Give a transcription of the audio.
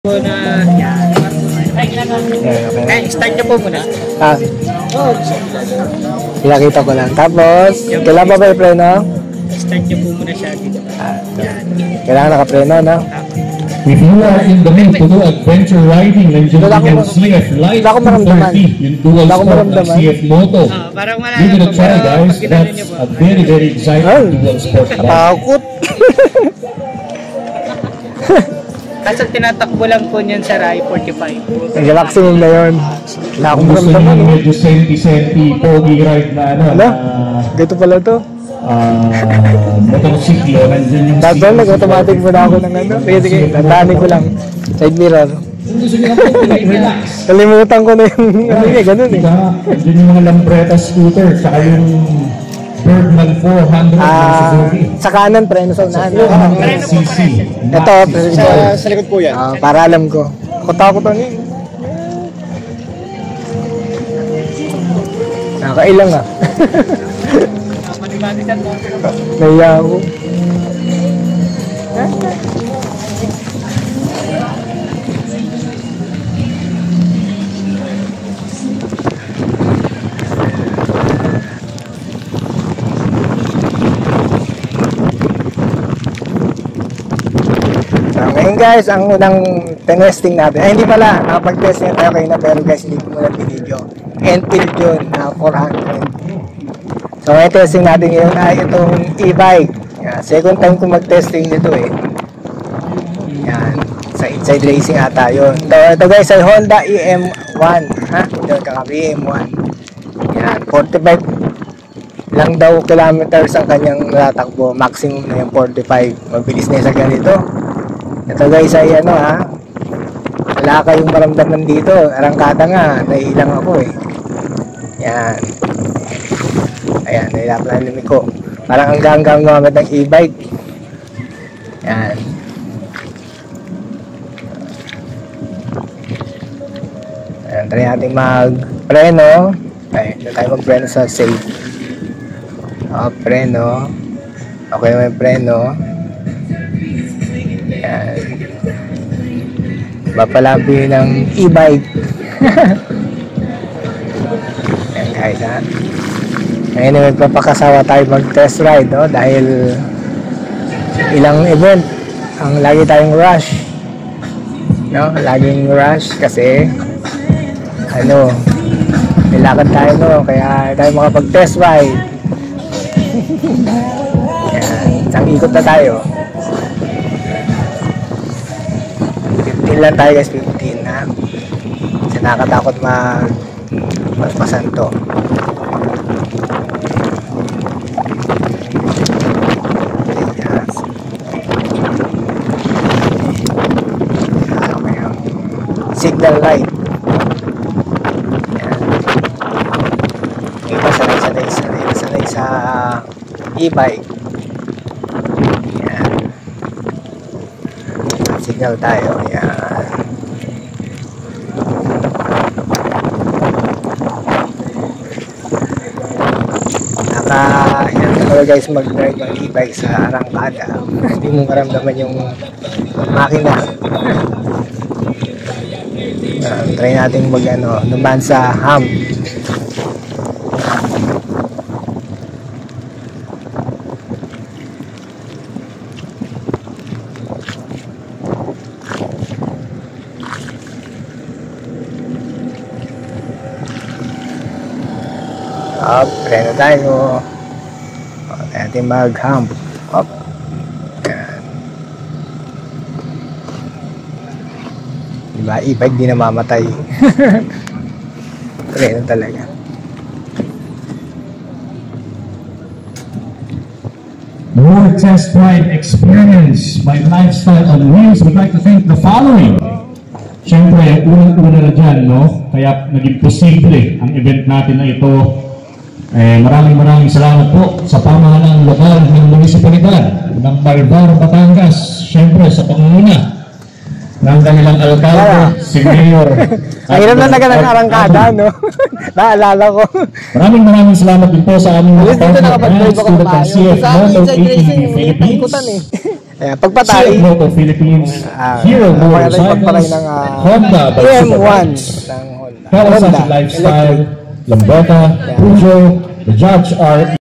po na yan. Ay, start niyo po muna. Ilakita ko lang. Tapos, kailangan ba yung preno? Start niyo po muna siya dito. Kailangan nakapreno, no? If you are in the mood to do adventure riding, nandiyan din yung CF Light 230, yung dual sport ng CF Moto. Parang wala Give it a try, guys. That's a very, very exciting dual sport bike. Takot! Kaso tinatakbo lang po niyan sa RAI 45. Ang maximum na yun. Wala akong maramdaman. Gusto medyo senti-senti, pogi ride na ano. Ano? Ganito pala to. Motorsiklo, nandiyan yung Dato, nag-automatic mo na ako ng ano. Sige, tandaanin ko lang. Side mirror. Kalimutan ko na yung ano niya, ganun eh. Nandiyan yung mga Lambretta scooter, saka yung Birdman 400 na Suzuki. Sa kanan, preno sa unahan. CC. Ito, Sa likod po yan. para alam ko. Takot ano yun. Nakailang ah. Naiya ako. Ngayon guys, ang unang testing natin, ay hindi pala, nakapag-test niya tayo kayo na, pero guys, hindi ko muna video. Enfield yun, na 400. So ngayon testing natin ngayon ay itong e-bike. Second time ko mag-testing nito eh. Yan, sa Inside Racing ata yun. Ito guys ay Honda EM1. Ito kaka EM1. Yan, 45 lang daw kilometers ang kanyang natakbo. Maximum na yung 45. Mabilis na sa ganito. Ito guys ay ano wala kayong maramdaman dito. Arangkada nga, naiilang ako eh. Yan. Ayan, nailapan na ko. Parang hanggang gumamit ng e-bike. Yan. Ayan, try natin mag-preno. Ay, ito tayo mag-preno sa safe. Preno. Okay naman yung preno. Ayan. Mapalabi ng e-bike. Ayan guys ngayon na magpapakasawa tayo mag-test ride dahil ilang event ang lagi tayong rush laging rush kasi nilakad tayo kaya tayo makapag-test ride. Ayan, isang ikot na tayo. 15 lang tayo guys, 15 na kasi nakatakot magpaspasan to. Signal light. Yan. Iba sanay sa e-bike. Yan. Signal tayo. Yan. Yan talaga guys mag-drive ng e-bike sa arangkada. Hindi mo maramdaman yung makina. Try natin naman sa hump. Try na tayo. Try natin mag-hump. Diba, e-bike di namamatay. Treno talaga. More test ride experience by Lifestyle on Wheels. We'd like to thank the following. Siyempre, unang-una na dyan, kaya naging posible ang event natin na ito. Maraming salamat po sa pamahalang lokal ng munisipalidad ng Malvar, Batangas. Siyempre, sa pangunguna ng kanilang alkalde, si Mayor. Ang hirap na ng arangkada, Naalala ko. Maraming salamat din po sa aming mga partner and student ng CF Moto ATV Philippines. Ayan, pagpatay, Fiat Moto Philippines, Hero pagpatay Motorcycles, ng Honda by AM1 Superbikes, ng Honda. Kawasaki Honda Lifestyle, Electric. Lambeta, Peugeot, the Judge R.